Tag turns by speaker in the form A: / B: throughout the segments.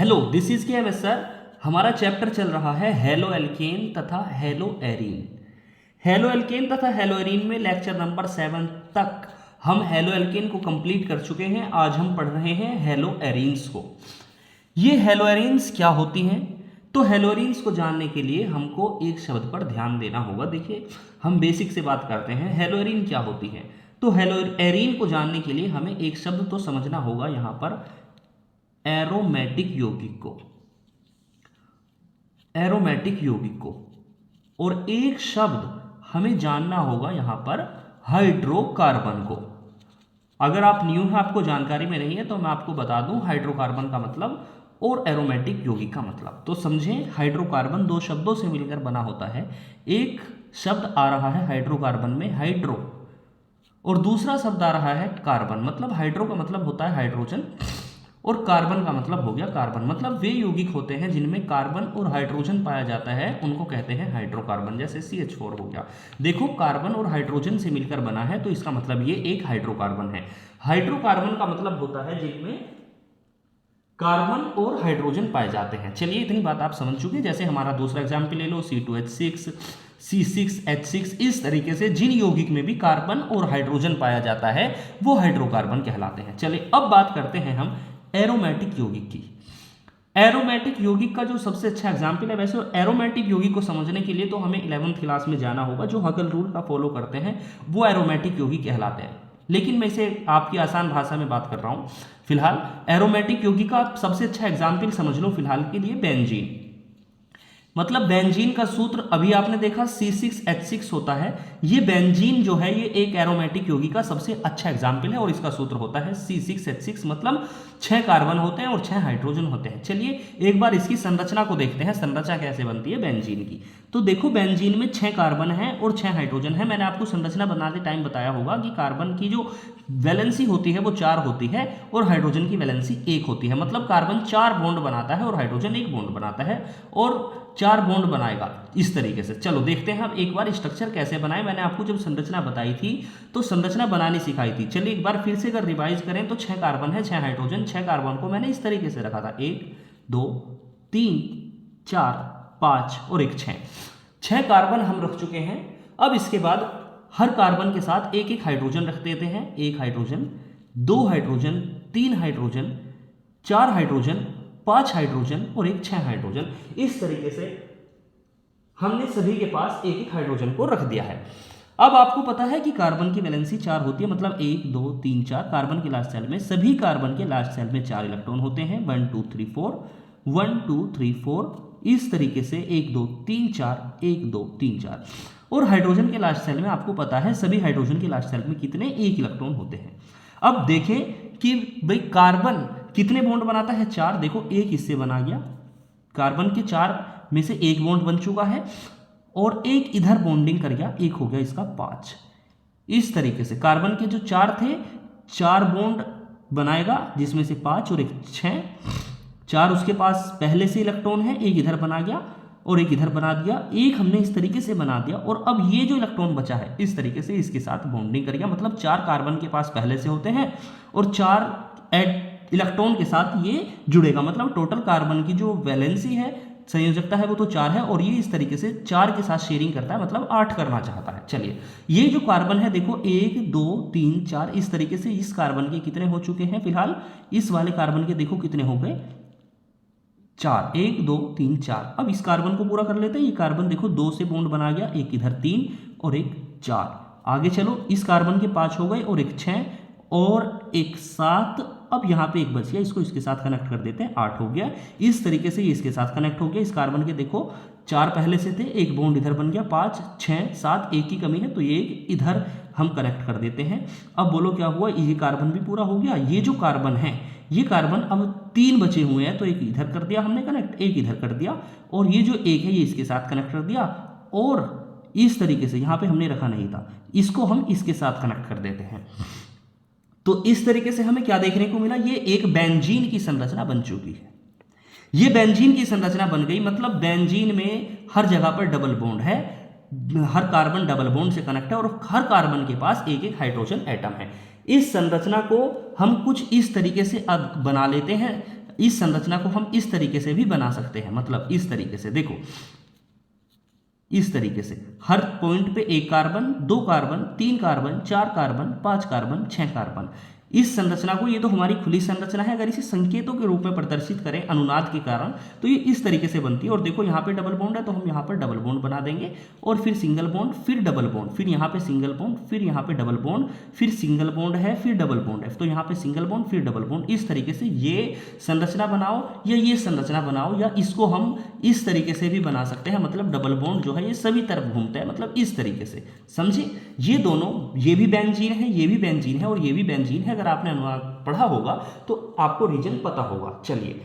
A: Hello, this is के sir. हमारा chapter चल रहा है हेलो एल्केन तथा हेलो एरीन। हेलो एल्केन तथा हेलो एरीन में लेक्चर नंबर 7 तक हम हेलो एल्केन को कंप्लीट कर चुके हैं। आज हम पढ़ रहे हैं हेलो एरीन्स को। ये हेलो एरीन्स क्या होती हैं? तो हेलो एरीन्स को जानने के लिए हमको एक शब्द पर ध्यान देना होगा। देखिए, हम बेसिक से बात करते हैं। हेलो एरीन क्या होती है? तो हेलो एरीन को जानने के लिए हमें एक शब्द तो समझना होगा यहाँ पर, एरोमेटिक यौगिक को। एरोमेटिक यौगिक को। और एक शब्द हमें जानना होगा यहां पर, हाइड्रोकार्बन को। अगर आप न्यू हैं, आपको जानकारी में नहीं है, तो मैं आपको बता दूं हाइड्रोकार्बन का मतलब और एरोमेटिक यौगिक का मतलब। तो समझें, हाइड्रोकार्बन दो शब्दों से मिलकर बना होता है। एक शब्द आ रहा है हाइड्रोकार्बन में, हाइड्रो, और दूसरा शब्द आ रहा है कार्बन। मतलब हाइड्रो का मतलब होता है हाइड्रोजन और कार्बन का मतलब हो गया कार्बन। मतलब वे यौगिक होते हैं जिनमें कार्बन और हाइड्रोजन पाया जाता है, उनको कहते हैं हाइड्रोकार्बन। जैसे CH4 हो गया। देखो, कार्बन और हाइड्रोजन से मिलकर बना है, तो इसका मतलब ये एक हाइड्रोकार्बन है। हाइड्रोकार्बन का मतलब होता है जिनमें कार्बन और हाइड्रोजन पाए जाते हैं। चलिए, इतनी बात आप समझ चुके। जैसे हमारा दूसरा एग्जाम्पल ले लो, C2H6, C6H6। इस तरीके से जिन यौगिक में भी कार्बन और हाइड्रोजन पाया जाता है वो हाइड्रोकार्बन कहलाते हैं। चलिए, अब बात करते हैं हम एरोमेटिक यौगिक की। एरोमेटिक यौगिक का जो सबसे अच्छा एग्जाम्पल है, वैसे एरोमेटिक यौगिक को समझने के लिए तो हमें 11th क्लास में जाना होगा। जो हगल रूल का फॉलो करते हैं वो एरोमेटिक यौगिक कहलाते हैं। लेकिन मैं इसे आपकी आसान भाषा में बात कर रहा हूं। फिलहाल एरोमेटिक यौगिक का सबसे अच्छा एग्जाम्पल समझ लो फिलहाल के लिए, बेंजीन। मतलब बेंजीन का सूत्र अभी आपने देखा C6H6 होता है। ये बेंजीन जो है ये एक एरोमेटिक यौगिक का सबसे अच्छा एग्जाम्पल है और इसका सूत्र होता है C6H6। मतलब 6 कार्बन होते हैं और 6 हाइड्रोजन होते हैं। चलिए, एक बार इसकी संरचना को देखते हैं, संरचना कैसे बनती है बेंजीन की। तो देखो, बेंजीन में 6 कार्बन है और 6 हाइड्रोजन है। मैंने आपको संरचना बनाते टाइम बताया होगा कि कार्बन की जो वैलेंसी होती है वो 4 होती है और हाइड्रोजन की वैलेंसी 1 होती है। मतलब कार्बन 4 बॉन्ड बनाता है और हाइड्रोजन 1 बॉन्ड बनाता है और 4 बॉन्ड बनाएगा इस तरीके से। चलो देखते हैं हम एक बार स्ट्रक्चर कैसे बनाए। मैंने आपको जब संरचना बताई थी तो संरचना बनानी सिखाई थी। चलिए एक बार फिर से अगर रिवाइज करें तो 6 कार्बन है, 6 हाइड्रोजन। 6 कार्बन को मैंने इस तरीके से रखा था, 1 2 3 4 5 और एक 6 कार्बन हम रख चुके हैं। अब इसके बाद हर कार्बन के साथ एक एक हाइड्रोजन रख देते हैं। 1 hydrogen, 2 hydrogen, 3 hydrogen, 4 hydrogen, 5 hydrogen और एक 6 हाइड्रोजन। इस तरीके से हमने सभी के पास एक एक हाइड्रोजन को रख दिया है। अब आपको पता है कि कार्बन की वैलेंसी 4 होती है। मतलब 1 2 3 4 कार्बन के लास्ट सेल में, सभी कार्बन के लास्ट सेल में 4 इलेक्ट्रॉन होते हैं। 1 2 3 4, 1 2 3 4, इस तरीके से 1 2 3 4, 1 2 3 4। और हाइड्रोजन के लास्ट सेल में आपको पता है सभी हाइड्रोजन के लास्ट सेल में कितने, 1 इलेक्ट्रॉन होते हैं। अब देखें कि भाई कार्बन कितने बॉन्ड बनाता है, 4। देखो, एक इससे बना गया, कार्बन के 4 में से 1 बॉन्ड बन चुका है और एक इधर बॉन्डिंग कर गया, एक हो गया इसका 5। इस तरीके से कार्बन के जो 4 थे, 4 बॉन्ड बनाएगा जिसमें से 5 और एक 6। 4 उसके पास पहले से इलेक्ट्रॉन है, एक इधर बना गया और एक इधर बना दिया, एक हमने इस तरीके से बना दिया। और अब ये जो इलेक्ट्रॉन बचा है इस तरीके से इसके साथ बॉन्डिंग कर गया। मतलब 4 कार्बन के पास पहले से होते हैं और 4 इलेक्ट्रॉन के साथ ये जुड़ेगा। मतलब टोटल कार्बन की जो वैलेंसी है, संयोजकता है, वो तो 4 है और ये इस तरीके से 4 के साथ शेयरिंग करता है, मतलब 8 करना चाहता है। चलिए, ये जो कार्बन है देखो, 1 2 3 4, इस तरीके से इस कार्बन के कितने हो चुके हैं फिलहाल। इस वाले कार्बन के देखो कितने हो गए, 4, 1 2 3 4। अब इस कार्बन को पूरा कर लेते हैं। ये कार्बन देखो 2 से बॉन्ड बना गया, एक इधर 3 और एक 4। आगे चलो, इस कार्बन के 5 हो गए और एक 6 और एक 7। अब यहाँ पे एक बच गया, इसको इसके साथ कनेक्ट कर देते हैं, 8 हो गया। इस तरीके से ये इसके साथ कनेक्ट हो गया। इस कार्बन के देखो 4 पहले से थे, एक बॉन्ड इधर बन गया, 5 6 7, एक की कमी है तो ये इधर हम कनेक्ट कर देते हैं। अब बोलो क्या हुआ, ये कार्बन भी पूरा हो गया। ये जो कार्बन है, ये कार्बन अब 3 बचे हुए हैं, तो एक इधर कर दिया हमने कनेक्ट, एक इधर कर दिया और ये जो एक है ये इसके साथ कनेक्ट कर दिया। और इस तरीके से यहाँ पे हमने रखा नहीं था, इसको हम इसके साथ कनेक्ट कर देते हैं। तो इस तरीके से हमें क्या देखने को मिला, ये एक बेंजीन की संरचना बन चुकी है। ये बेंजीन की संरचना बन गई। मतलब बेंजीन में हर जगह पर डबल बॉन्ड है, हर कार्बन डबल बॉन्ड से कनेक्ट है और हर कार्बन के पास एक एक हाइड्रोजन एटम है। इस संरचना को हम कुछ इस तरीके से अब बना लेते हैं। इस संरचना को हम इस तरीके से भी बना सकते हैं, मतलब इस तरीके से, देखो इस तरीके से, हर पॉइंट पे 1 carbon, 2 carbon, 3 carbon, 4 carbon, 5 carbon, 6 carbon. इस संरचना को, ये तो हमारी खुली संरचना है, अगर इसे संकेतों के रूप में प्रदर्शित करें अनुनाद के कारण तो ये इस तरीके से बनती है। और देखो यहाँ पे डबल बॉन्ड है तो हम यहाँ पर डबल बॉन्ड बना देंगे, और फिर सिंगल बॉन्ड, फिर डबल बॉन्ड, फिर यहाँ पे सिंगल बॉन्ड, फिर यहाँ पे डबल बॉन्ड, फिर सिंगल बॉन्ड है, फिर डबल बॉन्ड है, तो यहाँ पे सिंगल बॉन्ड, फिर डबल बॉन्ड। इस तरीके से ये संरचना बनाओ या ये संरचना बनाओ, या इसको हम इस तरीके से भी बना सकते हैं, मतलब डबल बॉन्ड जो है ये सभी तरफ घूमता है, मतलब इस तरीके से, समझे। ये दोनों, ये भी बेंजीन है, ये भी बेंजीन है, और ये भी बेंजीन है। अगर आपने अनुनाद पढ़ा होगा तो आपको रीजन पता होगा। चलिए,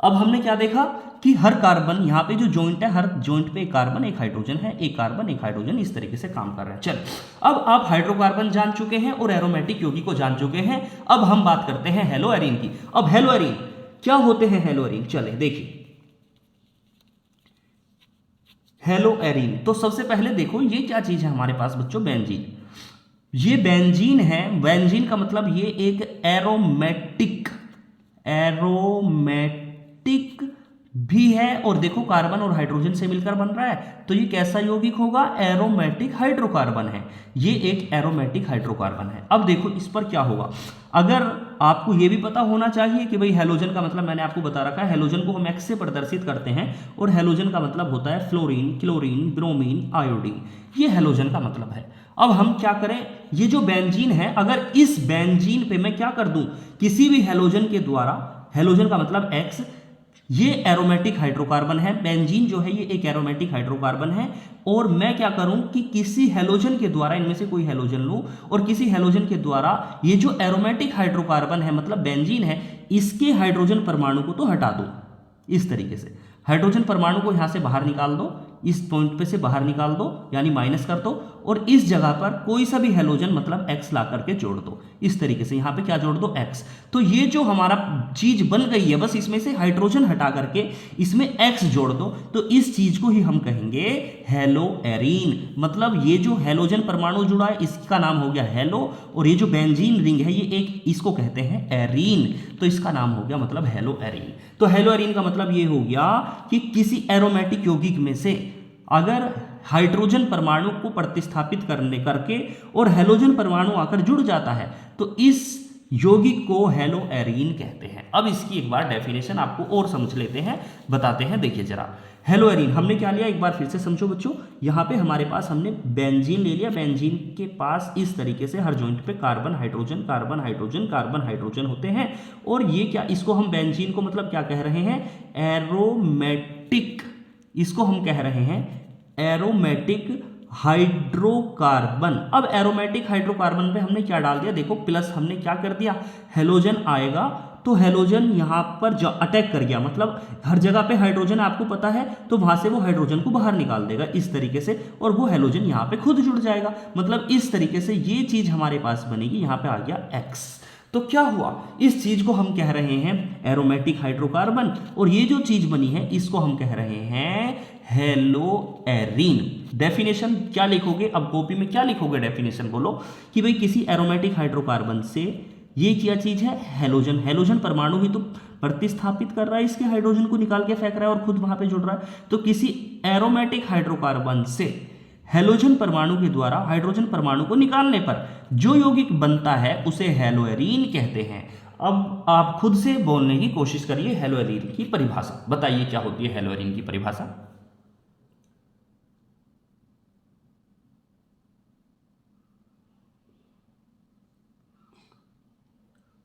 A: अब हमने क्या देखा कि हर कार्बन, यहां पे जो जॉइंट है, हर जॉइंट पे एक कार्बन, एक हाइड्रोजन है, एक कार्बन, एक हाइड्रोजन, इस तरीके से काम कर रहे हैं। चलिए, अब आप हाइड्रोकार्बन जान चुके हैं और एरोमेटिक यौगिक को जान चुके हैं। अब हम बात करते हैं हेलोएरीन की। अब हेलोएरीन क्या होते हैं? हेलोएरीन, चले देखिए हेलोएरीन। तो सबसे पहले देखो ये क्या चीज है हमारे पास बच्चों? बेंजीन। ये बेंजीन है। बेंजीन का मतलब ये एक एरोमेटिक भी है, और देखो कार्बन और हाइड्रोजन से मिलकर बन रहा है, तो ये कैसा यौगिक होगा? एरोमेटिक हाइड्रोकार्बन है। ये एक एरोमेटिक हाइड्रोकार्बन है। अब देखो इस पर क्या होगा। अगर आपको ये भी पता होना चाहिए कि भाई हेलोजन का मतलब मैंने आपको बता रखा है, हेलोजन को हम एक्स से प्रदर्शित करते हैं, और हेलोजन का मतलब होता है फ्लोरीन, क्लोरीन, ब्रोमीन, आयोडीन। ये हेलोजन का मतलब है। अब हम क्या करें, ये जो बेंजीन है, अगर इस बेंजीन पे मैं क्या कर दूं, किसी भी हेलोजन के द्वारा, हेलोजन का मतलब एक्स, ये एरोमेटिक हाइड्रोकार्बन है, बेंजीन जो है ये एक एरोमेटिक हाइड्रोकार्बन है, और मैं क्या करूं कि किसी हेलोजन के द्वारा, इनमें से कोई हेलोजन लूं, और किसी हेलोजन के द्वारा ये जो एरोमेटिक हाइड्रोकार्बन है मतलब बेंजीन है, इसके हाइड्रोजन परमाणु को तो हटा दो। इस तरीके से हाइड्रोजन परमाणु को यहां से बाहर निकाल दो, इस पॉइंट पे से बाहर निकाल दो, यानी माइनस कर दो, और इस जगह पर कोई सा भी हेलोजन मतलब x ला करके जोड़ दो। इस तरीके से यहाँ पे क्या जोड़ दो? x। तो ये जो हमारा चीज बन गई है, बस इसमें से हाइड्रोजन हटा करके इसमें x जोड़ दो, तो इस चीज को ही हम कहेंगे हेलोएरीन। मतलब ये जो हेलोजन परमाणु जुड़ा है इसका नाम हो गया हेलो, और ये जो बेंजीन रिंग है ये एक, इसको कहते हैं एरीन, तो इसका नाम हो गया मतलब हेलोएरीन। तो हेलोएरीन का मतलब ये हो गया कि किसी एरोमेटिक यौगिक में से अगर हाइड्रोजन परमाणु को प्रतिस्थापित करके और हेलोजन परमाणु आकर जुड़ जाता है तो इस यौगिक को हेलोएरीन कहते हैं। अब इसकी एक बार डेफिनेशन आपको और समझ लेते हैं, बताते हैं। देखिए जरा, हेलोएरीन हमने क्या लिया, एक बार फिर से समझो बच्चों। यहाँ पे हमारे पास हमने बेंजीन ले लिया, बेंजीन के पास इस तरीके से हर जॉइंट पे carbon hydrogen carbon hydrogen carbon hydrogen होते हैं, और ये क्या, इसको हम बेंजीन को मतलब क्या कह रहे हैं? एरोमेटिक, इसको हम कह रहे हैं एरोमेटिक हाइड्रोकार्बन। अब एरोमेटिक हाइड्रोकार्बन पे हमने क्या डाल दिया, देखो प्लस हमने क्या कर दिया, हेलोजन आएगा तो हेलोजन यहाँ पर अटैक कर गया, मतलब हर जगह पे हाइड्रोजन आपको पता है, तो वहां से वो हाइड्रोजन को बाहर निकाल देगा इस तरीके से, और वो हेलोजन यहाँ पे खुद जुड़ जाएगा। मतलब इस तरीके से ये चीज हमारे पास बनेगी। यहाँ पे आ गया एक्स। तो क्या हुआ, इस चीज को हम कह रहे हैं एरोमेटिक हाइड्रोकार्बन, और ये जो चीज बनी है इसको हम कह रहे हैं हेलोएरीन। डेफिनेशन क्या लिखोगे, अब कॉपी में क्या लिखोगे डेफिनेशन, बोलो कि भाई किसी एरोमेटिक हाइड्रोकार्बन से ये क्या चीज है, हेलोजन। हेलोजन परमाणु ही तो प्रतिस्थापित कर रहा है, इसके हाइड्रोजन को निकाल के फेंक रहा है और खुद वहां पे जुड़ रहा है। तो किसी एरोमेटिक हाइड्रोकार्बन से हेलोजन परमाणु के द्वारा हाइड्रोजन परमाणु को निकालने पर जो यौगिक बनता है उसे हेलोएरीन कहते हैं। अब आप खुद से बोलने की कोशिश करिए हेलोएरीन की परिभाषा, बताइए क्या होती है हेलोएरीन की परिभाषा।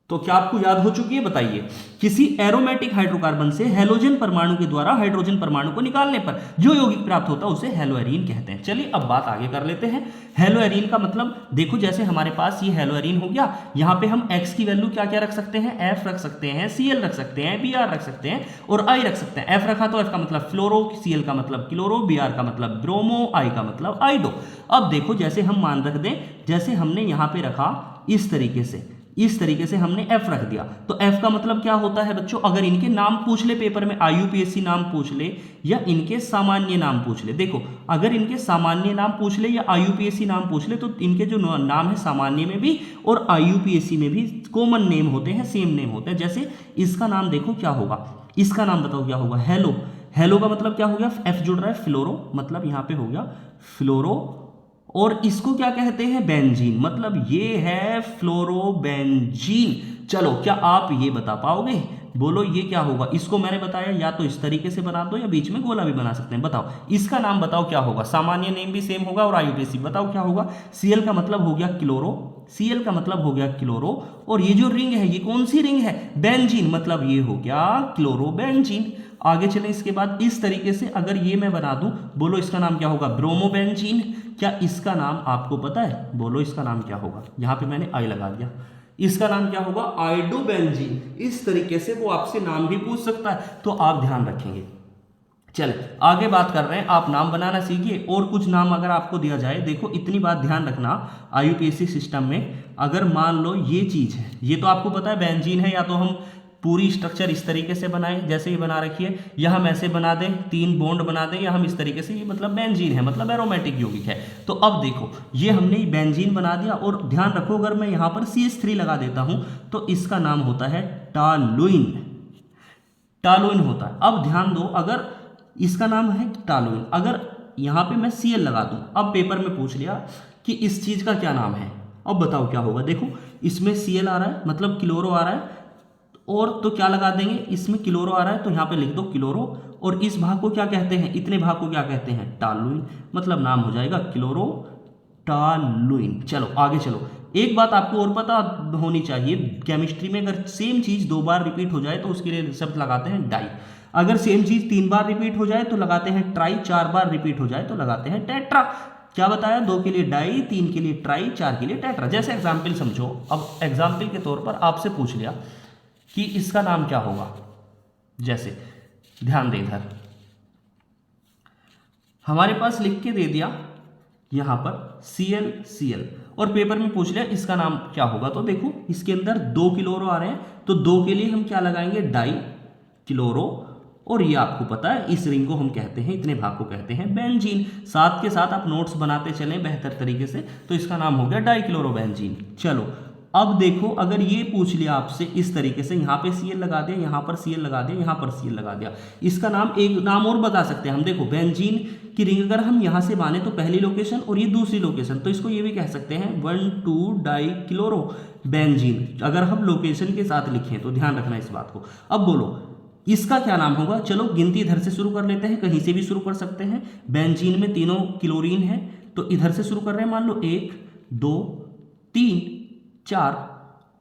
A: तो क्या आपको याद हो चुकी है, बताइए। किसी एरोमेटिक हाइड्रोकार्बन से हेलोजन परमाणु के द्वारा हाइड्रोजन परमाणु को निकालने पर जो यौगिक प्राप्त होता है उसे हेलोएरीन कहते हैं। चलिए अब बात आगे कर लेते हैं। हेलोएरीन का मतलब देखो, जैसे हमारे पास ये हेलोएरीन हो गया, यहाँ पे हम x की वैल्यू क्या क्या रख सकते हैं, f रख सकते हैं, Cl रख सकते हैं, Br रख सकते हैं और I रख सकते हैं। f रखा तो f का मतलब फ्लोरो, Cl का मतलब क्लोरो, Br का मतलब ब्रोमो, I का मतलब आइडो। अब देखो जैसे हम मान रख दें, जैसे हमने यहाँ पे रखा इस तरीके से, इस तरीके से हमने F रख दिया। तो F का मतलब क्या होता है बच्चों, अगर इनके नाम पूछ ले पेपर में, IUPAC नाम पूछ ले या इनके सामान्य नाम पूछ ले, देखो अगर इनके सामान्य नाम पूछ ले या IUPAC नाम पूछ ले तो इनके जो नाम है सामान्य में भी और IUPAC में भी कॉमन नेम होते हैं, सेम नेम होते हैं। जैसे इसका नाम देखो क्या होगा, इसका नाम बताओ क्या होगा, हेलो। हेलो का मतलब क्या हो गया, F जुड़ रहा है, फ्लोरो, मतलब यहाँ पे हो गया फ्लोरो। और इसको क्या कहते हैं, बेंजीन, मतलब ये है फ्लोरोबेंजीन। चलो क्या आप ये बता पाओगे, बोलो ये क्या होगा। इसको मैंने बताया या तो इस तरीके से बना दो या बीच में गोला भी बना सकते हैं। बताओ इसका नाम बताओ क्या होगा, सामान्य नेम भी सेम होगा और IUPAC बताओ क्या होगा। Cl का मतलब हो गया क्लोरो, Cl का मतलब हो गया क्लोरो, और ये जो रिंग है ये कौन सी रिंग है, बेंजीन, मतलब ये हो गया क्लोरोबेंजीन। आगे चलें इसके बाद इस तरीके से अगर ये मैं बना दूं, बोलो इसका नाम क्या होगा, ब्रोमोबेंजीन। क्या इसका नाम आपको पता है, बोलो इसका नाम क्या होगा, यहां पे मैंने आई लगा दिया, इसका नाम क्या होगा, आइडोबेंजीन। इस तरीके से वो आपसे नाम भी पूछ सकता है, तो आप ध्यान रखेंगे। चले आगे बात कर रहे हैं, आप नाम बनाना सीखिए। और कुछ नाम अगर आपको दिया जाए, देखो इतनी बात ध्यान रखना, IUPAC सिस्टम में अगर मान लो ये चीज है, ये तो आपको पता है बेंजीन है, या तो हम पूरी स्ट्रक्चर इस तरीके से बनाएं जैसे ये बना रखी है, या हम ऐसे बना दें 3 बॉन्ड बना दें, या हम इस तरीके से, ये मतलब बेंजीन है, मतलब एरोमेटिक यौगिक है। तो अब देखो ये हमने बेंजीन बना दिया, और ध्यान रखो अगर मैं यहाँ पर CH3 लगा देता हूं तो इसका नाम होता है टालुइन, टालुइन होता है। अब ध्यान दो, अगर इसका नाम है टालुइन, अगर यहाँ पे मैं Cl लगा दूं, अब पेपर में पूछ लिया कि इस चीज का क्या नाम है, अब बताओ क्या होगा। देखो इसमें Cl आ रहा है, मतलब क्लोरो आ रहा है, और तो क्या लगा देंगे, इसमें क्लोरो आ रहा है तो यहाँ पे लिख दो क्लोरो, और इस भाग को क्या कहते हैं, इतने भाग को क्या कहते हैं, टालुइन, मतलब नाम हो जाएगा क्लोरो टालुइन। चलो आगे चलो, एक बात आपको और पता होनी चाहिए, केमिस्ट्री में अगर सेम चीज 2 बार रिपीट हो जाए तो उसके लिए शब्द लगाते हैं डाई, अगर सेम चीज 3 बार रिपीट हो जाए तो लगाते हैं ट्राई, 4 बार रिपीट हो जाए तो लगाते हैं टेट्रा। क्या बताया, 2 के लिए डाई, 3 के लिए ट्राई, 4 के लिए टेट्रा। जैसे एग्जाम्पल समझो, अब एग्जाम्पल के तौर पर आपसे पूछ लिया कि इसका नाम क्या होगा, जैसे ध्यान दे इधर, हमारे पास लिख के दे दिया यहां पर Cl, और पेपर में पूछ लिया इसका नाम क्या होगा, तो देखो इसके अंदर 2 क्लोरो आ रहे हैं, तो 2 के लिए हम क्या लगाएंगे, डाई क्लोरो, और ये आपको पता है इस रिंग को हम कहते हैं, इतने भाग को कहते हैं बेंजीन। साथ के साथ आप नोट्स बनाते चलें बेहतर तरीके से, तो इसका नाम हो गया डाइक्लोरोबेंजीन। चलो अब देखो, अगर ये पूछ लिया आपसे इस तरीके से, यहाँ पे Cl लगा दिया, यहाँ पर Cl लगा दिया, यहाँ पर Cl लगा दिया, इसका नाम, एक नाम और बता सकते हैं हम, देखो बेंजीन की रिंग अगर हम यहाँ से माने तो पहली लोकेशन और ये दूसरी लोकेशन, तो इसको ये भी कह सकते हैं 1,2 डाइक्लोरो बेंजीन, अगर हम लोकेशन के साथ लिखें तो ध्यान रखना इस बात को। अब बोलो इसका क्या नाम होगा, चलो गिनती इधर से शुरू कर लेते हैं, कहीं से भी शुरू कर सकते हैं। बेंजीन में तीनों क्लोरीन है, तो इधर से शुरू कर रहे हैं, मान लो 1 2 3 4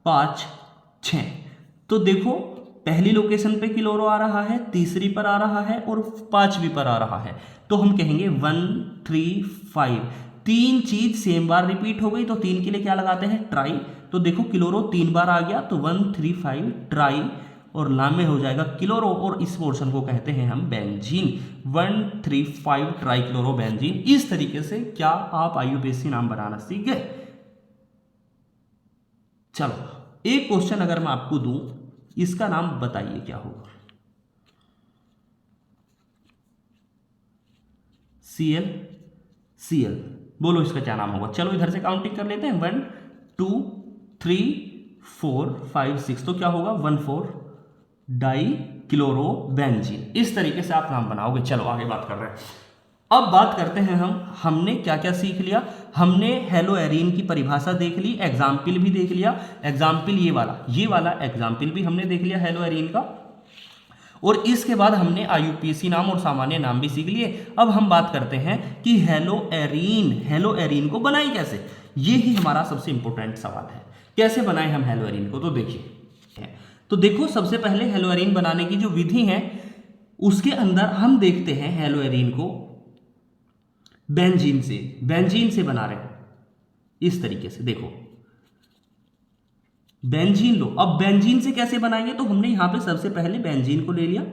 A: 5 6, तो देखो पहली लोकेशन पे क्लोरो आ रहा है, तीसरी पर आ रहा है और 5वीं पर आ रहा है, तो हम कहेंगे 1 3 5। 3 चीज सेम बार रिपीट हो गई, तो 3 के लिए क्या लगाते हैं, ट्राई, तो देखो क्लोरो 3 बार आ गया, तो 1 3 5 ट्राई, और नाम में हो जाएगा क्लोरो, और इस पोर्शन को कहते हैं हम बेंजीन, 1 3 5 ट्राइक्लोरो बेंजीन। इस तरीके से क्या आप IUPAC नाम बनाना सीख गए। चलो एक क्वेश्चन अगर मैं आपको दूं, इसका नाम बताइए क्या होगा, Cl, बोलो इसका क्या नाम होगा। चलो इधर से काउंटिंग कर लेते हैं, 1 2 3 4 5 6, तो क्या होगा 1,4 डाइक्लोरोबेंजीन। इस तरीके से आप नाम बनाओगे। चलो आगे बात कर रहे हैं, अब बात करते हैं हमने क्या क्या सीख लिया। हमने हेलोएरीन की परिभाषा देख ली, एग्जाम्पल भी देख लिया, एग्जाम्पल ये वाला एग्जाम्पल भी हमने देख लिया हेलोएरीन का, और इसके बाद हमने IUPAC नाम और सामान्य नाम भी सीख लिए। अब हम बात करते हैं कि हेलोएरीन को बनाई कैसे, ये ही हमारा सबसे इंपॉर्टेंट सवाल है, कैसे बनाएं हम हेलोएरीन को। तो देखिए, तो देखो सबसे पहले हेलोएरीन बनाने की जो विधि है उसके अंदर हम देखते हैं हेलोएरीन को बेंजीन से बना रहे हैं इस तरीके से। देखो बेंजीन लो, अब बेंजीन से कैसे बनाएंगे, तो हमने यहां पे सबसे पहले बेंजीन को ले लिया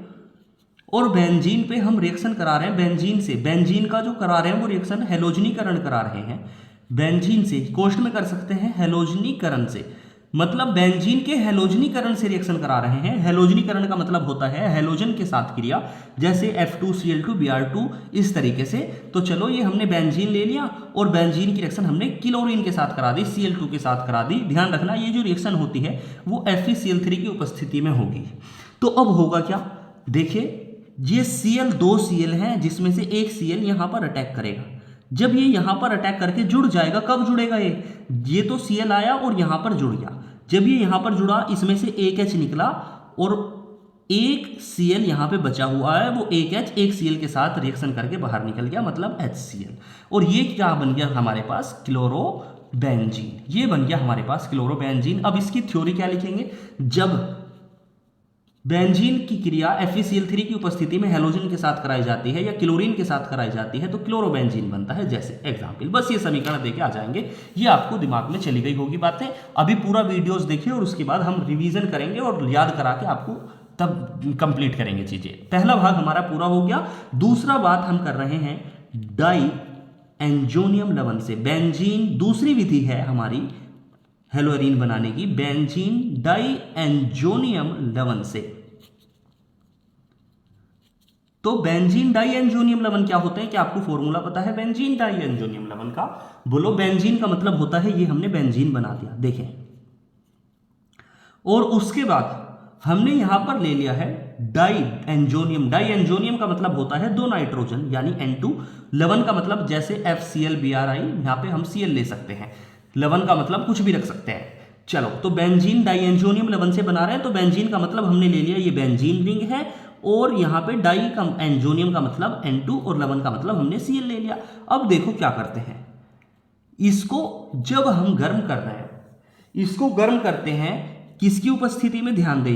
A: और बेंजीन पे हम रिएक्शन करा रहे हैं बेंजीन से। बेंजीन का जो करा रहे हैं वो रिएक्शन हेलोजनीकरण करा रहे हैं बेंजीन से, कोष्ठ में कर सकते हैं हेलोजनीकरण से। मतलब बेंजीन के हैलोजनीकरण से रिएक्शन करा रहे हैं। हैलोजनीकरण का मतलब होता है हैलोजन के साथ क्रिया, जैसे F2Cl2 Br2 इस तरीके से। तो चलो ये हमने बेंजीन ले लिया और बेंजीन की रिएक्शन हमने क्लोरीन के साथ करा दी, Cl2 के साथ करा दी। ध्यान रखना ये जो रिएक्शन होती है वो FeCl3 की उपस्थिति में होगी। तो अब होगा क्या, देखिए ये Cl 2 Cl हैं जिसमें से एक Cl यहां पर अटैक करेगा। जब ये यहां पर अटैक करके जुड़ जाएगा, कब जुड़ेगा ये तो Cl आया और यहां पर जुड़ गया। जब ये यहां पर जुड़ा इसमें से एक H निकला और एक Cl यहां पे बचा हुआ है, वो एक H एक Cl के साथ रिएक्शन करके बाहर निकल गया, मतलब HCl। और ये क्या बन गया हमारे पास, क्लोरोबेंजीन। ये बन गया हमारे पास क्लोरोबेंजीन। अब इसकी थ्योरी क्या लिखेंगे, जब बेंजीन की क्रिया FeCl3 की उपस्थिति में हैलोजन के साथ कराई जाती है या क्लोरीन के साथ कराई जाती है तो क्लोरोबेंजीन बनता है। जैसे एग्जाम्पल, बस ये समीकरण देके आ जाएंगे, ये आपको दिमाग में चली गई होगी बातें। अभी पूरा वीडियोस देखिए और उसके बाद हम रिवीजन करेंगे और याद करा के आपको तब कंप्लीट करेंगे चीजें। पहला भाग हमारा पूरा हो गया। दूसरा बात हम कर रहे हैं डाई एंजोनियम लवण से। बेंजीन दूसरी विधि है हमारी हेलोरीन बनाने की, बेंजीन डाई एंजोनियम लवण से। तो बेंजीन डाई एंजोनियम लवण क्या होते हैं, क्या आपको फॉर्मूला पता है बेंजीन डाई एंजोनियम लवण का? बोलो। बेंजीन का मतलब होता है ये हमने बेंजीन बना दिया, देखें। और उसके बाद हमने यहां पर ले लिया है डाई एंजोनियम। डाई एंजोनियम का मतलब होता है दो नाइट्रोजन यानी N2। लवण का मतलब जैसे FCl Bri, यहां पे हम Cl ले सकते हैं। लवण का मतलब कुछ भी रख सकते हैं। चलो, तो बेंजीन डाई एंजोनियम लवण से बना रहे हैं, तो बेंजीन का मतलब हमने ले लिया ये बेंजीन रिंग है, और यहां पे डाई का एंजोनियम का मतलब N2 और लवण का मतलब हमने Cl ले लिया। अब देखो क्या करते हैं, इसको जब हम गर्म कर रहे हैं, इसको गर्म करते हैं किसकी उपस्थिति में, ध्यान दें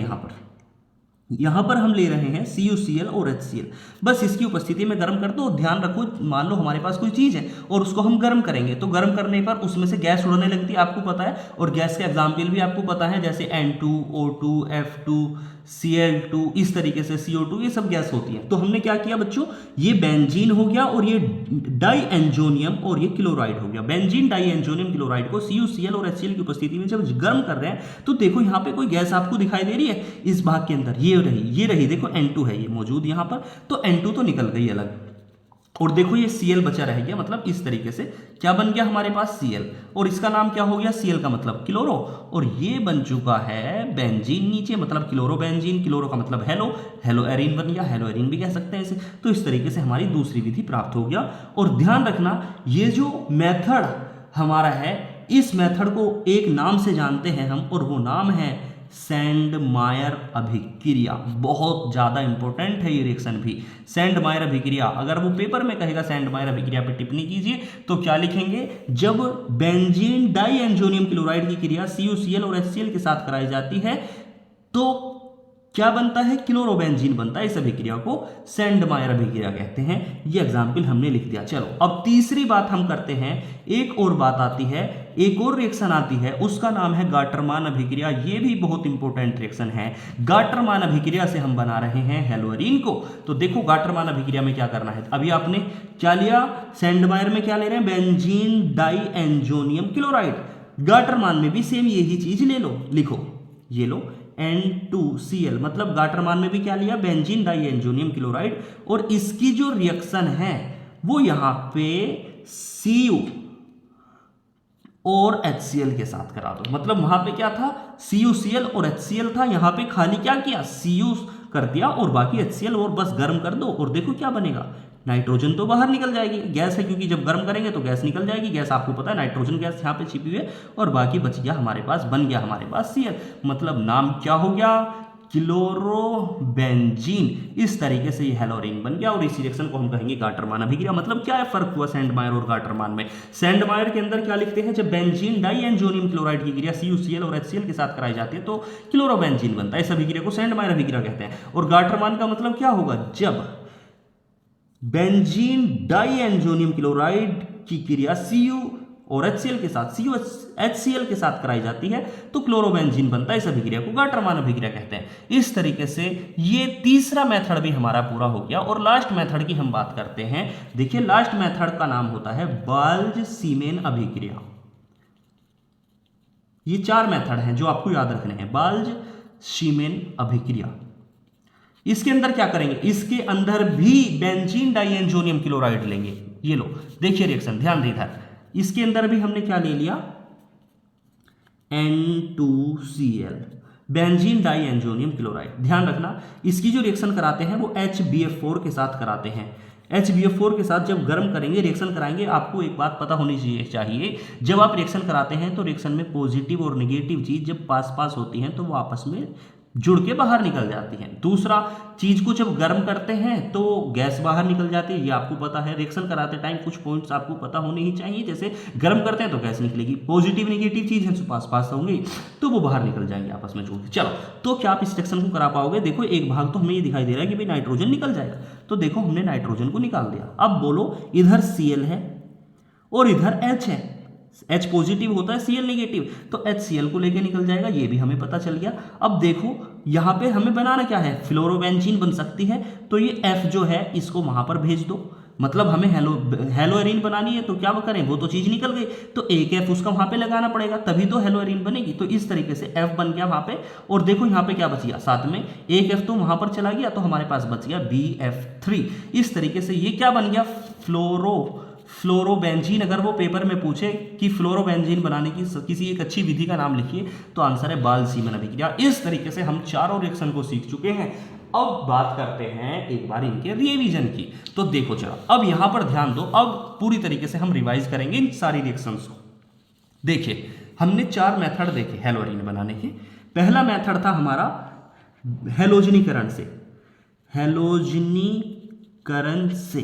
A: यहां पर हम ले रहे हैं CuCl और HCl, बस इसकी उपस्थिति में गर्म कर दो। ध्यान रखो, मान लो हमारे पास कोई चीज है और उसको हम गर्म करेंगे, तो गर्म करने पर उसमें से गैस उड़ने लगती है, आपको पता है। और गैस के एग्जाम्पल भी आपको पता है, जैसे N2, O2, F2, Cl2, इस तरीके से CO2, ये सब गैस होती है। तो हमने क्या किया बच्चों, ये बेंजीन हो गया और ये डाई एंजोनियम और ये क्लोराइड हो गया। बेंजीन डाई एंजोनियम क्लोराइड को CuCl और HCl की उपस्थिति में जब गर्म कर रहे हैं, तो देखो यहाँ पे कोई गैस आपको दिखाई दे रही है इस भाग के अंदर, ये रही देखो N2 है ये मौजूद यहाँ पर, तो N2 तो निकल गई अलग, और देखो ये Cl बचा रह गया। मतलब इस तरीके से क्या बन गया हमारे पास, Cl, और इसका नाम क्या हो गया, Cl का मतलब क्लोरो, और ये बन चुका है बेंजीन नीचे, मतलब क्लोरोबेंजीन। क्लोरो का मतलब हेलो, हेलोएरिन बन गया, हेलोएरिन भी कह सकते हैं इसे। तो इस तरीके से हमारी दूसरी विधि प्राप्त हो गया। और ध्यान रखना, ये जो मेथड हमारा है, इस मेथड को एक नाम से जानते हैं हम, और वो नाम है सैंडमायर अभिक्रिया। बहुत ज्यादा इंपॉर्टेंट है ये रिएक्शन भी, सैंडमायर अभिक्रिया। अगर वो पेपर में कहेगा सैंडमायर अभिक्रिया पे टिप्पणी कीजिए, तो क्या लिखेंगे, जब बेंजीन डाई एंजोनियम क्लोराइड की क्रिया CuCl और HCl के साथ कराई जाती है तो क्या बनता है, क्लोरोबेंजीन बनता है। इस अभिक्रिया को सैंडमायर अभिक्रिया कहते हैं। ये एग्जाम्पल हमने लिख दिया। चलो, अब तीसरी बात हम करते हैं, एक और बात आती है, एक और रिएक्शन आती है, उसका नाम है गाटरमान अभिक्रिया। ये भी बहुत इंपॉर्टेंट रिएक्शन है। गाटरमान अभिक्रिया से हम बना रहे हैं हेलोरीन को। तो देखो गाटरमान अभिक्रिया में क्या करना है, अभी आपने क्या लिया, सैंडमायर में क्या ले रहे हैं, बेंजीन डाई एंजोनियम क्लोराइड। गाटरमान में भी सेम यही चीज ले लो, लिखो, ये लो N2Cl, मतलब गाटरमान में भी क्या लिया, बेंजीन डाई एंजोनियम क्लोराइड, और इसकी जो रिएक्शन है वो यहां पे Cu और HCl के साथ करा दो। मतलब वहां पे क्या था, CuCl और HCl था, यहां पे खाली क्या किया, Cu कर दिया और बाकी HCl, और बस गर्म कर दो, और देखो क्या बनेगा, नाइट्रोजन तो बाहर निकल जाएगी, गैस है क्योंकि जब गर्म करेंगे तो गैस निकल जाएगी। गैस आपको पता है नाइट्रोजन गैस यहाँ पे छिपी हुई है, और बाकी बच गया हमारे पास, बन गया हमारे पास Cl। मतलब नाम क्या हो गया, क्लोरोबेंजीन। इस तरीके से ये हेलोरीन बन गया, और इस रिएक्शन को हम कहेंगे गाटरमान अभिक्रिया। मतलब क्या है फर्क हुआ सैंडमायर और गाटरमान में, सैंडमायर के अंदर क्या लिखते हैं, जब बेंजीन डाई एंजोनियम क्लोराइड की क्रिया CuCl और HCl के साथ कराई जाती है तो क्लोरोबेंजीन बनता है। इस अभिक्रिया को सैंडमायर अभिक्रिया कहते हैं। और गाटरमान का मतलब क्या होगा, जब बेंजीन डाई एंजोनियम क्लोराइड की क्रिया Cu और HCl के साथ, HCl के साथ कराई जाती है तो क्लोरोबेंजीन बनता है। इस अभिक्रिया को गाटरमान अभिक्रिया कहते हैं। इस तरीके से ये तीसरा मेथड भी हमारा पूरा हो गया। और लास्ट मेथड की हम बात करते हैं। देखिए लास्ट मेथड का नाम होता है बाल्ज सीमेन अभिक्रिया। ये 4 मेथड हैं जो आपको याद रखने हैं। बाल्ज शीमेन अभिक्रिया, इसके अंदर क्या करेंगे, इसके अंदर भी बेंजीन डाइएंजोनियम क्लोराइड लेंगे। ये लो देखिए रिएक्शन, ध्यान दे इधर, इसके अंदर भी हमने क्या ले लिया, N2Cl, बेंजीन डाइएंजोनियम क्लोराइड। ध्यान रखना इसकी जो रिएक्शन कराते हैं वो HBF4 के साथ कराते हैं। HBF4 के साथ जब गर्म करेंगे, रिएक्शन कराएंगे, आपको एक बात पता होनी चाहिए, जब आप रिएक्शन कराते हैं तो रिएक्शन में पॉजिटिव और नेगेटिव चीज जब पास पास होती हैं तो वो आपस में जुड़ के बाहर निकल जाती हैं। दूसरा चीज को जब गर्म करते हैं तो गैस बाहर निकल जाती है, ये आपको पता है। रिएक्शन कराते टाइम कुछ पॉइंट्स आपको पता होने ही चाहिए, जैसे गर्म करते हैं तो गैस निकलेगी, पॉजिटिव नेगेटिव चीज है तो पास पास होंगी तो वो बाहर निकल जाएंगे आपस में जुड़ के। चलो, तो क्या आप इस रिएक्शन को करा पाओगे? देखो एक भाग तो हमें ये दिखाई दे रहा है कि भाई नाइट्रोजन निकल जाएगा, तो देखो हमने नाइट्रोजन को निकाल दिया। अब बोलो, इधर Cl है और इधर H है, H पॉजिटिव होता है, Cl नेगेटिव, तो HCl को लेके निकल जाएगा, ये भी हमें पता चल गया। अब देखो यहाँ पे हमें बनाना क्या है, फ्लोरोबेंजीन बन सकती है, तो ये F जो है इसको वहां पर भेज दो, मतलब हमें हेलोएरीन बनानी है, तो क्या करें, वो तो चीज निकल गई, तो एक F उसका वहां पे लगाना पड़ेगा, तभी तो हेलोएरीन बनेगी। तो इस तरीके से F बन गया वहां पे, और देखो यहाँ पे क्या बच गया, साथ में एक F तो वहां पर चला गया, तो हमारे पास बच गया BF3। इस तरीके से ये क्या बन गया, फ्लोरोबेंजीन। अगर वो पेपर में पूछे कि फ्लोरोबेंजीन बनाने की किसी एक अच्छी विधि का नाम लिखिए, तो आंसर है बाल्ज-शीमन अभिक्रिया। इस तरीके से हम चारों रिएक्शन को सीख चुके हैं। अब बात करते हैं एक बार इनके रिवीजन की। तो देखो चलो, अब यहां पर ध्यान दो, अब पूरी तरीके से हम रिवाइज करेंगे इन सारी रिएक्शंस को। देखिए हमने 4 मेथड देखे हेलोएरीन बनाने के। पहला मेथड था हमारा हेलोजनीकरण से।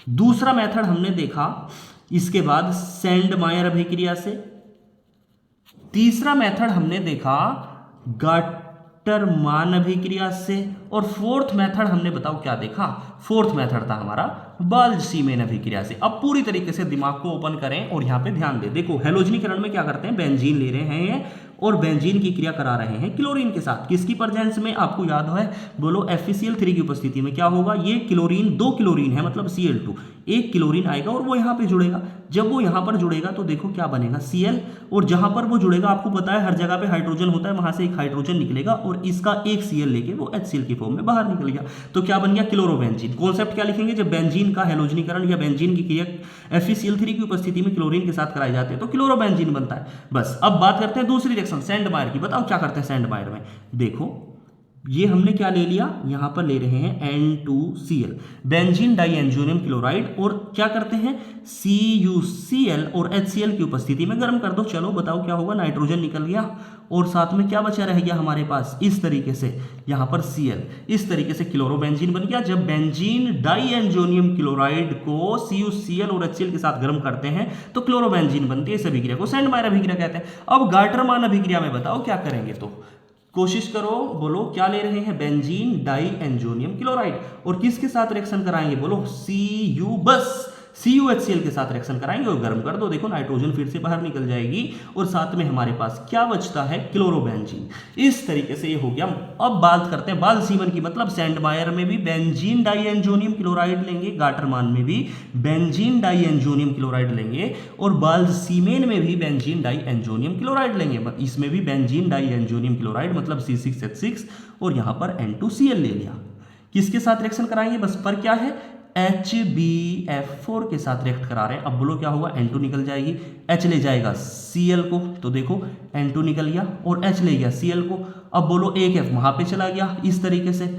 A: दूसरा मेथड हमने देखा इसके बाद सैंडमायर अभिक्रिया से। तीसरा मेथड हमने देखा गाटरमान अभिक्रिया से। और फोर्थ मेथड हमने बताओ क्या देखा, फोर्थ मेथड था हमारा बाल्ज-शीमेन अभिक्रिया से। अब पूरी तरीके से दिमाग को ओपन करें और यहां पे ध्यान दें। देखो हेलोजनीकरण में क्या करते हैं, बेंजीन ले रहे हैं और बेंजीन की क्रिया करा रहे हैं क्लोरीन के साथ, किसकी प्रेजेंस में, आपको याद है, बोलो FeCl3 की उपस्थिति में। क्या होगा, ये क्लोरीन, 2 क्लोरीन है मतलब Cl2, एक क्लोरीन आएगा और वो यहाँ पे जुड़ेगा। जब वो यहाँ पर जुड़ेगा तो देखो क्या बनेगा, Cl, और जहां पर वो जुड़ेगा आपको पता है हर जगह पे हाइड्रोजन होता है, वहां से एक हाइड्रोजन निकलेगा और इसका एक Cl लेके वो HCl की फॉर्म में बाहर निकल गया, तो क्या बन गया, क्लोरोबेंजीन। कॉन्सेप्ट क्या लिखेंगे, जब बेंजीन का हेलोजनीकरण या बेंजीन की क्रिया FeCl3 की उपस्थिति में क्लोरीन के साथ कराई जाती है तो क्लोरोबेंजीन बनता है। बस अब बात करते हैं दूसरी रिएक्शन सैंडमायर की। बताओ क्या करते हैं सैंडमायर में। देखो ये हमने क्या ले लिया, यहां पर ले रहे हैं N2Cl, बेंजीन डाइएंजोनियम क्लोराइड, और क्या करते हैं CuCl और HCl की उपस्थिति में गर्म कर दो। चलो बताओ क्या होगा, नाइट्रोजन निकल गया और साथ में क्या बचा रह गया हमारे पास, इस तरीके से यहां पर Cl, इस तरीके से क्लोरोबेंजीन बन गया। जब बेंजीन डाइएंजोनियम क्लोराइड को CuCl और HCl के साथ गर्म करते हैं तो क्लोरोबेंजीन बनती है। इस अभिक्रिया को सैंडमायर अभिक्रिया कहते हैं। अब गाटरमान अभिक्रिया में बताओ क्या करेंगे, तो कोशिश करो, बोलो क्या ले रहे हैं, बेंजीन डाइएंजोनियम क्लोराइड, और किसके साथ रिएक्शन कराएंगे, बोलो बस CuHCl के साथ रिएक्शन कराएंगे और गर्म कर दो। देखो नाइट्रोजन फिर से बाहर निकल जाएगी और साथ में हमारे पास क्या बचता है, क्लोरोबेंजीन। इस तरीके से ये हो गया। अब बात करते हैं बाल्ज-शीमन की, मतलब सैंडमायर में भी बेंजीन डाइएंजोनियम क्लोराइड लेंगे, गाटरमान में भी बेंजीन डाइएंजोनियम क्लोराइड लेंगे, और बाल्ज-शीमेन में भी बेंजीन डाइएंजोनियम क्लोराइड लेंगे। इसमें भी बेंजीन डाइएंजोनियम क्लोराइड मतलब C6H6, और यहां पर N2Cl ले लिया। किसके साथ रिएक्शन कराएंगे, बस पर क्या है, HbF4 के साथ रिएक्ट करा रहे हैं। अब बोलो क्या होगा, N2 निकल जाएगी, H ले जाएगा Cl को, तो देखो N2 निकल गया और H ले गया Cl को। अब बोलो एक F वहां पे चला गया इस तरीके से,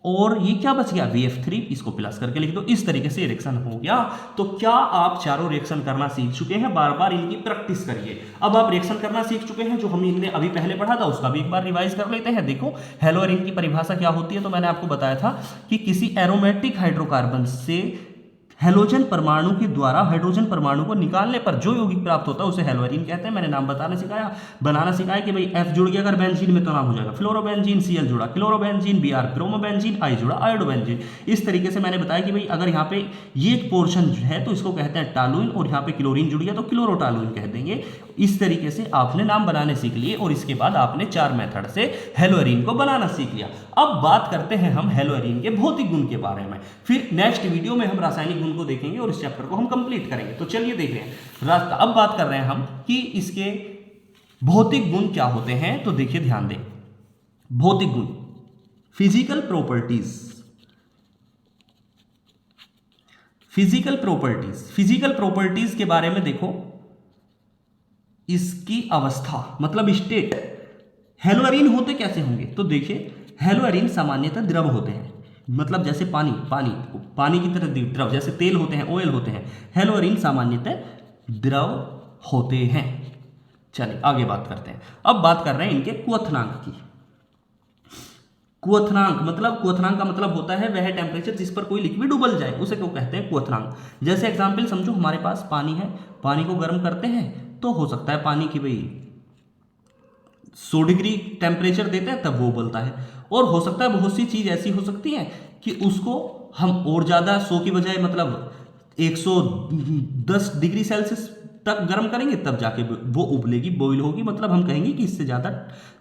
A: और ये क्या बच गया, BF3, इसको प्लस करके लिख दो। इस तरीके से रिएक्शन हो गया। तो क्या आप चारों रिएक्शन करना सीख चुके हैं, बार बार इनकी प्रैक्टिस करिए। अब आप रिएक्शन करना सीख चुके हैं, जो हमने अभी पहले पढ़ा था उसका भी एक बार रिवाइज कर लेते हैं। देखो हेलोएरीन की परिभाषा क्या होती है, तो मैंने आपको बताया था कि किसी एरोमेटिक हाइड्रोकार्बन से हेलोजन परमाणु के द्वारा हाइड्रोजन परमाणु को निकालने पर जो यौगिक प्राप्त होता है उसे हेलोएरीन कहते हैं। मैंने नाम बनाना सिखाया कि भाई F जुड़ गया अगर बेंजीन में तो नाम हो जाएगा फ्लोरोबेंजीन, Cl जुड़ा क्लोरोबेंजीन, Br ब्रोमोबेंजीन, I जुड़ा आयोडोबेंजीन। इस तरीके से मैंने बताया कि भाई अगर यहाँ पे ये पोर्शन है तो इसको कहते हैं टालुइन, और यहाँ पे क्लोरीन जुड़ गया तो क्लोरोटालुइन कह देंगे। इस तरीके से आपने नाम बनाने सीख लिए और इसके बाद आपने 4 मेथड से हेलोएरीन को बनाना सीख लिया। अब बात करते हैं हम हेलोएरीन के भौतिक गुण के बारे में, फिर नेक्स्ट वीडियो में हम रासायनिक गुण को देखेंगे और इस चैप्टर को हम कंप्लीट करेंगे। तो चलिए देख रहे हैं रास्ता। अब बात कर रहे हैं हम कि इसके भौतिक गुण क्या होते हैं, तो देखिए ध्यान दें, भौतिक गुण, physical properties, physical properties, physical properties के बारे में देखो, इसकी अवस्था मतलब स्टेट। हेलोअरीन होते कैसे होंगे, तो देखिए हेलोअरीन सामान्यतः द्रव होते हैं, मतलब जैसे पानी पानी पानी की तरह द्रव, जैसे तेल होते हैं, ऑयल होते हैं, हेलोअरीन सामान्यतः द्रव होते हैं। चलिए आगे बात करते हैं। अब बात कर रहे हैं इनके क्वथनांक की। क्वथनांक मतलब, क्वथनांक का मतलब होता है वह टेम्परेचर जिस पर कोई लिक्विड उबल जाए, उसे क्यों कहते हैं क्वथनांक। जैसे एग्जांपल समझो, हमारे पास पानी है, पानी को गर्म करते हैं तो हो सकता है पानी की भाई 100 डिग्री टेम्परेचर देते हैं तब वो उबलता है, और हो सकता है बहुत सी चीज ऐसी हो सकती है कि उसको हम और ज्यादा 100 की बजाय मतलब 110 डिग्री सेल्सियस तक गर्म करेंगे तब जाके वो उबलेगी, बॉईल होगी, मतलब हम कहेंगे कि इससे ज्यादा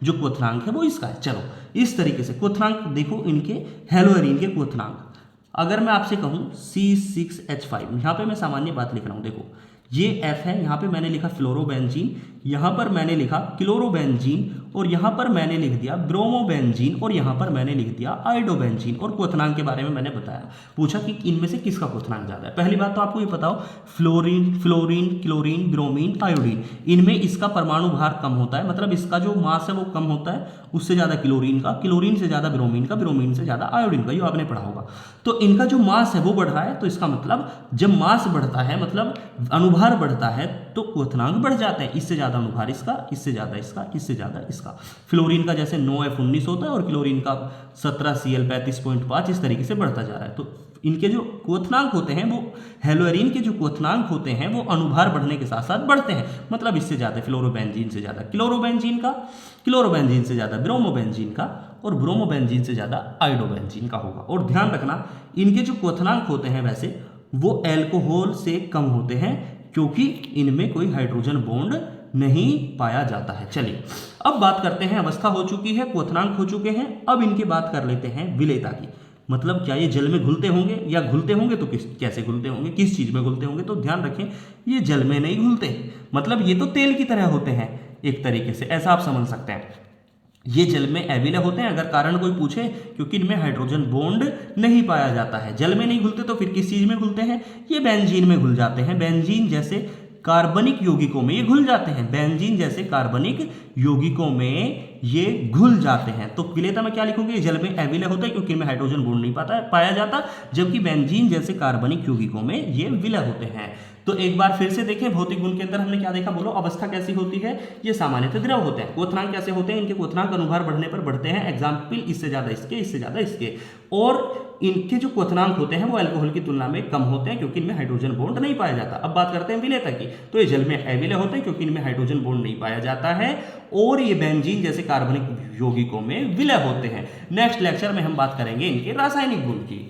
A: जो क्वथनांक है वो इसका है। चलो इस तरीके से क्वथनांक देखो इनके, हेलोअरीन के क्वथनांक। अगर मैं आपसे कहूं C6H5, यहां पे मैं सामान्य बात लिख रहा हूं, देखो ये F है, यहाँ पे मैंने लिखा फ्लोरोबेंजीन, यहाँ पर मैंने लिखा क्लोरोबेंजीन, और यहाँ पर मैंने लिख दिया ब्रोमोबेंजीन, और यहाँ पर मैंने लिख दिया आयोडोबेंजीन। और क्वथनांक के बारे में मैंने बताया, पूछा कि इनमें से किसका क्वथनांक ज़्यादा है। पहली बात तो आपको ये बताओ, fluorine, fluorine, chlorine, bromine, iodine, इनमें इसका परमाणु भार कम होता है, मतलब इसका जो मास है वो कम होता है, उससे ज़्यादा क्लोरीन का, क्लोरीन से ज़्यादा ब्रोमीन का, ब्रोमीन से ज़्यादा आयोडीन का, ये आपने पढ़ा होगा। तो इनका जो मास है वो बढ़ रहा है, तो इसका मतलब जब मास बढ़ता है मतलब अनुभार बढ़ता है तो क्वथनांक बढ़ जाते हैं, इससे ज्यादा अनुभार इसका, इससे ज्यादा इसका, इससे ज्यादा इसका। फ्लोरीन का जैसे 9F19 होता है और क्लोरीन का 17Cl35.5, इस तरीके से बढ़ता जा रहा है। तो इनके जो क्वथनांक होते हैं वो, हेलोअरीन के जो क्वथनांक होते हैं वो अनुभार बढ़ने के साथ साथ बढ़ते हैं, मतलब इससे ज्यादा फ्लोरोबेंजीन से ज्यादा क्लोरोबेंजीन का, क्लोरोबेंजीन से ज्यादा ब्रोमोबेंजीन का, और ब्रोमोबेंजीन से ज्यादा आयोडोबेंजीन का होगा। और ध्यान रखना इनके जो क्वथनांक होते हैं वैसे वो एल्कोहल से कम होते हैं, क्योंकि इनमें कोई हाइड्रोजन बॉन्ड नहीं पाया जाता है। चलिए अब बात करते हैं, अवस्था हो चुकी है, क्वथनांक हो चुके हैं, अब इनकी बात कर लेते हैं विलेयता की। मतलब क्या ये जल में घुलते होंगे, या घुलते होंगे तो कैसे घुलते होंगे, किस चीज में घुलते होंगे। तो ध्यान रखें ये जल में नहीं घुलते, मतलब ये तो तेल की तरह होते हैं एक तरीके से, ऐसा आप समझ सकते हैं। ये जल में एविले होते हैं, अगर कारण कोई पूछे, क्योंकि इनमें हाइड्रोजन बॉन्ड नहीं पाया जाता है। जल में नहीं घुलते तो फिर किस चीज में घुलते हैं, ये बेंजीन में घुल जाते हैं, बेंजीन जैसे कार्बनिक यौगिकों में ये घुल जाते हैं, बेंजीन जैसे कार्बनिक यौगिकों में ये घुल जाते हैं। तो विलेयता में क्या लिखोगे, जल में एविले होता है क्योंकि इनमें हाइड्रोजन बॉन्ड नहीं पाया जाता, जबकि बेंजीन जैसे कार्बनिक यौगिकों में ये विलय होते हैं। तो एक बार फिर से देखें, भौतिक गुण के अंदर हमने क्या देखा, बोलो अवस्था कैसी होती है, ये सामान्यतः द्रव होते हैं। क्वथनांक कैसे होते हैं, इनके क्वथनांक अनुभार बढ़ने पर बढ़ते हैं, एग्जाम्पल इससे ज्यादा इसके, इससे ज्यादा इसके। और इनके जो क्वथनांक होते हैं वो अल्कोहल की तुलना में कम होते हैं, क्योंकि इनमें हाइड्रोजन बॉन्ड नहीं पाया जाता। अब बात करते हैं विलेयता की, तो ये जल में एविले होते हैं क्योंकि इनमें हाइड्रोजन बॉन्ड नहीं पाया जाता है, और ये बेंजीन जैसे कार्बनिक यौगिकों में विलय होते हैं। नेक्स्ट लेक्चर में हम बात करेंगे इनके रासायनिक गुण की।